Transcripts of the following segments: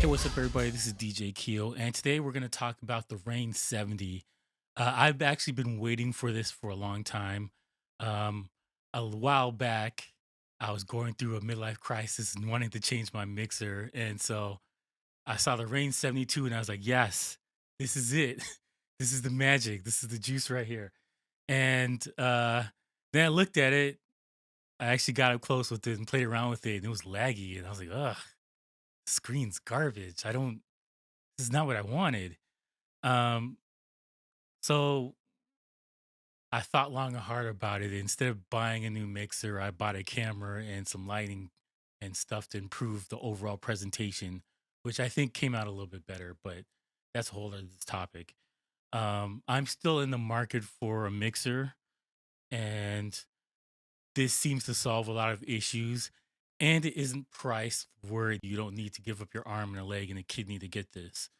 Hey, what's up, everybody? This is DJ Keo, and today we're going to talk about the Rane 70. I've actually been waiting for this for a long time. Um, a while back, I was going through a midlife crisis and wanting to change my mixer. And so I saw the Rane 72 and I was like, yes, this is it. This is the magic. This is the juice right here. And then I looked at it. I actually got up close with it and played around with it, and it was laggy. And I was like, ugh, screen's garbage. This is not what I wanted. Um, so I thought long and hard about it. Instead of buying a new mixer, I bought a camera and some lighting and stuff to improve the overall presentation, which I think came out a little bit better, but that's a whole other topic. I'm still in the market for a mixer, and this seems to solve a lot of issues. And it isn't priced where you don't need to give up your arm and a leg and a kidney to get this.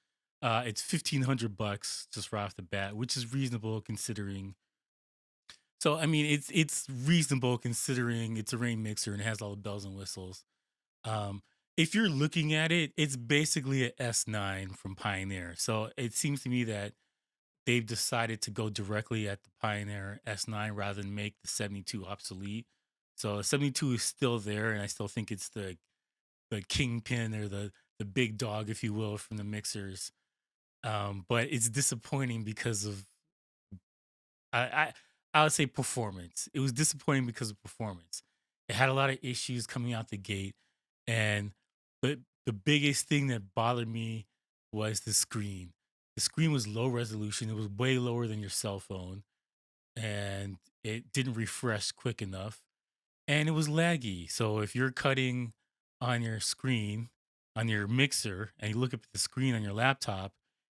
It's $1,500 just right off the bat, which is reasonable considering. So I mean, it's reasonable considering it's a rain mixer and it has all the bells and whistles. Um, if you're looking at it, it's basically a S9 from Pioneer. So it seems to me that they've decided to go directly at the Pioneer S9 rather than make the 72 obsolete. So 72 is still there, and I still think it's the kingpin or the big dog, if you will, from the mixers. But it's disappointing because of I, I I would say performance. It was disappointing because of performance. It had a lot of issues coming out the gate, and the biggest thing that bothered me was the screen. The screen was low resolution. It was way lower than your cell phone, and it didn't refresh quick enough, and it was laggy. So if you're cutting on your screen on your mixer and you look up at the screen on your laptop,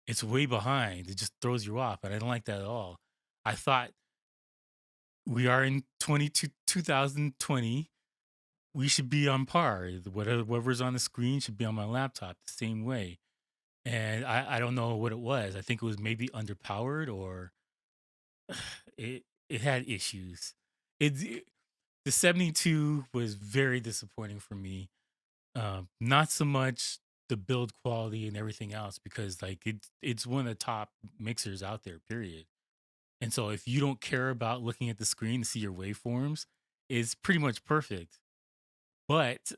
it's way behind. It just throws you off, and I don't like that at all. I thought we are in 2020. We should be on par. Whatever's on the screen should be on my laptop the same way. And I don't know what it was. I think it was maybe underpowered or it had issues. It the 72 was very disappointing for me. Not so much the build quality and everything else because like it's one of the top mixers out there, period. And so if you don't care about looking at the screen to see your waveforms, it's pretty much perfect. But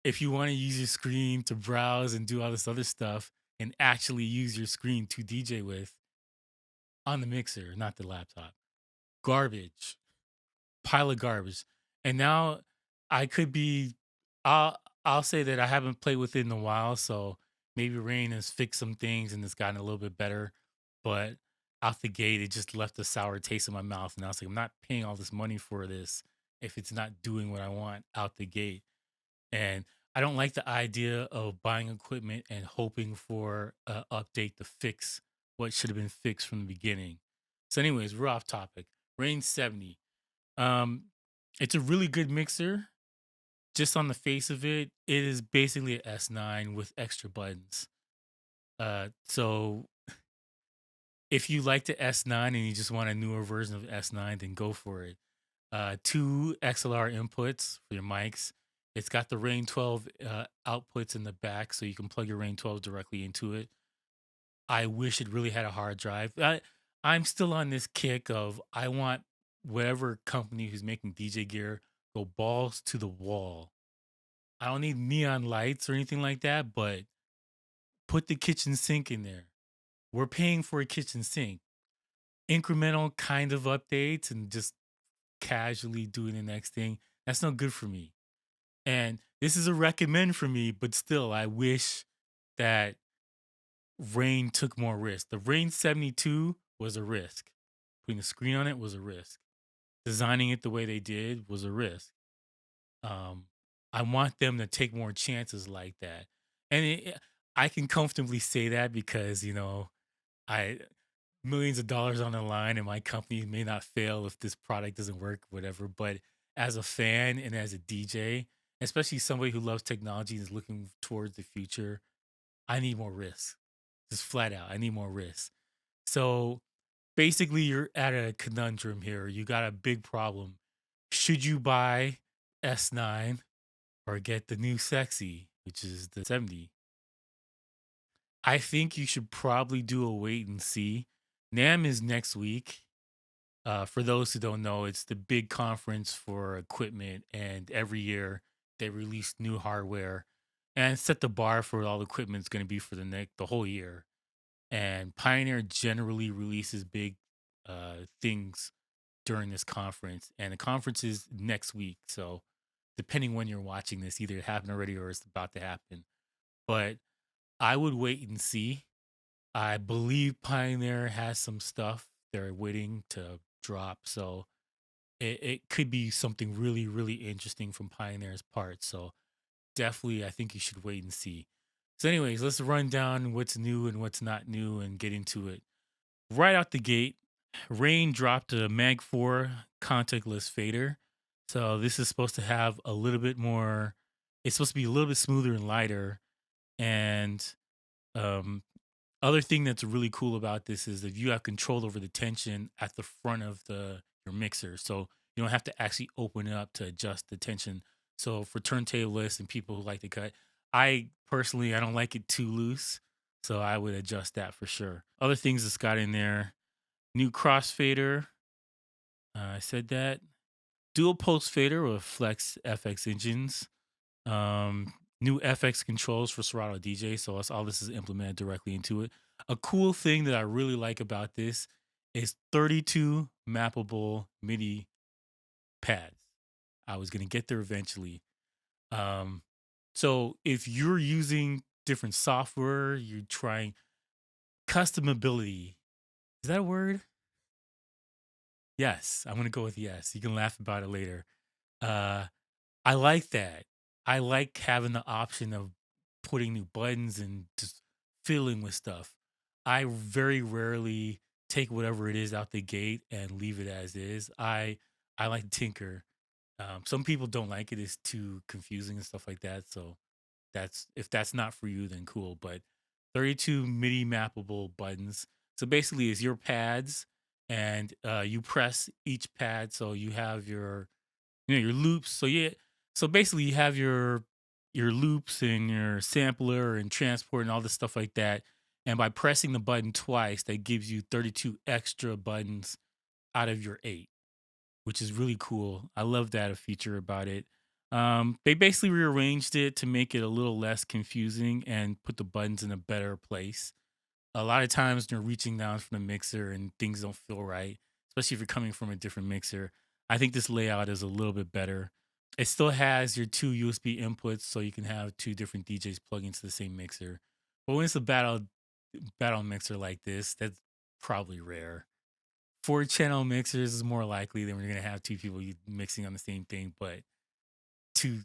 if you want to use your screen to browse and do all this other stuff and actually use your screen to DJ with on the mixer, not the laptop, garbage, pile of garbage. And now I could be, I'll say that I haven't played with it in a while. So maybe Rain has fixed some things and it's gotten a little bit better. But out the gate, it just left a sour taste in my mouth. And I was like, I'm not paying all this money for this if it's not doing what I want out the gate. And I don't like the idea of buying equipment and hoping for an update to fix what should have been fixed from the beginning. So, anyways, we're off topic. Rane 70. Um, it's a really good mixer. Just on the face of it, it is basically a S9 with extra buttons. So if you like the S9 and you just want a newer version of S9, then go for it. Two XLR inputs for your mics. It's got the Rain 12 outputs in the back, so you can plug your Rain 12 directly into it. I wish it really had a hard drive. I'm still on this kick of I want whatever company who's making DJ gear go balls to the wall. I don't need neon lights or anything like that, but put the kitchen sink in there. We're paying for a kitchen sink. Incremental kind of updates and just casually doing the next thing. That's not good for me. And this is a recommend for me, but still, I wish that Rain took more risk. The Rain 72 was a risk. Putting a screen on it was a risk. Designing it the way they did was a risk. Um, I want them to take more chances like that. And I can comfortably say that because, I millions of dollars on the line and my company may not fail if this product doesn't work, whatever. But as a fan and as a DJ, especially somebody who loves technology and is looking towards the future, I need more risk. Just flat out, I need more risk. So basically, you're at a conundrum here. You got a big problem. Should you buy S9 or get the new sexy, which is the 70? I think you should probably do a wait and see. NAM is next week. For those who don't know, it's the big conference for equipment, and every year they release new hardware and set the bar for what all the equipment's going to be for the whole year. And Pioneer generally releases big things during this conference, and the conference is next week. So, depending when you're watching this, either it happened already or it's about to happen. But I would wait and see. I believe Pioneer has some stuff they're waiting to drop, so it could be something really, really interesting from Pioneer's part. So definitely, I think you should wait and see. So, anyways, let's run down what's new and what's not new and get into it. Right out the gate, Rane dropped a Mag 4 contactless fader. So this is supposed to have a little bit more. It's supposed to be a little bit smoother and lighter. And um, other thing that's really cool about this is that you have control over the tension at the front of the your mixer, so you don't have to actually open it up to adjust the tension. So for turntablists and people who like to cut, I don't like it too loose, so I would adjust that for sure. Other things that's got in there: new crossfader. I said that dual pulse fader with flex FX engines. New FX controls for Serato DJ. So that's all this is implemented directly into it. A cool thing that I really like about this is 32 mappable MIDI pads. I was gonna get there eventually. Um, so if you're using different software, you're trying customability. Is that a word? Yes, I'm gonna go with yes. You can laugh about it later. Uh, I like that. I like having the option of putting new buttons and just fiddling with stuff. I very rarely take whatever it is out the gate and leave it as is. I like to tinker. Some people don't like it; it's too confusing and stuff like that. So that's if that's not for you, then cool. But 32 MIDI mappable buttons. So basically, it's your pads, and you press each pad. So you have your loops. So yeah, so basically you have your loops and your sampler and transport and all this stuff like that. And by pressing the button twice, that gives you 32 extra buttons out of your 8, which is really cool. I love that a feature about it. They basically rearranged it to make it a little less confusing and put the buttons in a better place. A lot of times when you're reaching down from the mixer and things don't feel right, especially if you're coming from a different mixer. I think this layout is a little bit better. It still has your two USB inputs, so you can have two different DJs plug into the same mixer. But when it's a battle mixer like this, that's probably rare. 4 channel mixers is more likely than we're gonna have two people mixing on the same thing. But two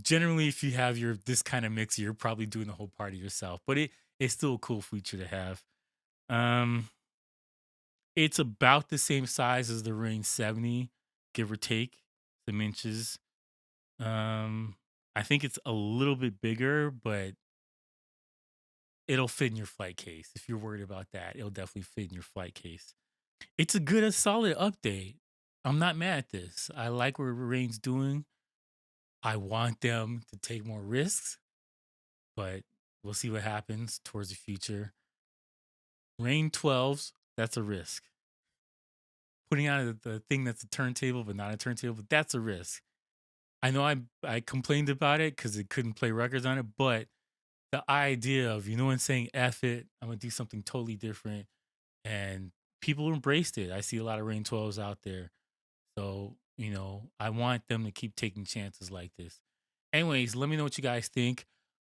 generally, if you have your this kind of mixer, you're probably doing the whole party yourself. But it's still a cool feature to have. Um, it's about the same size as the Rane 70, give or take some inches. Um, I think it's a little bit bigger, but it'll fit in your flight case. If you're worried about that, it'll definitely fit in your flight case. It's a good, a solid update. I'm not mad at this. I like what Rane's doing. I want them to take more risks, but we'll see what happens towards the future. Rane 12s, that's a risk. Putting out the thing that's a turntable, but not a turntable, that's a risk. I know I complained about it because it couldn't play records on it, but the idea of and saying "F it," I'm gonna do something totally different, and people embraced it. I see a lot of Rain 12s out there, so I want them to keep taking chances like this. Anyways, let me know what you guys think.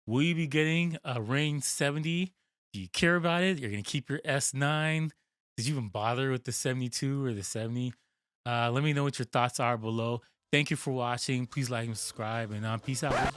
Will you be getting a Rain 70? Do you care about it? You're gonna keep your S9? Did you even bother with the 72 or the 70? Let me know what your thoughts are below. Thank you for watching. Please like and subscribe, and peace out.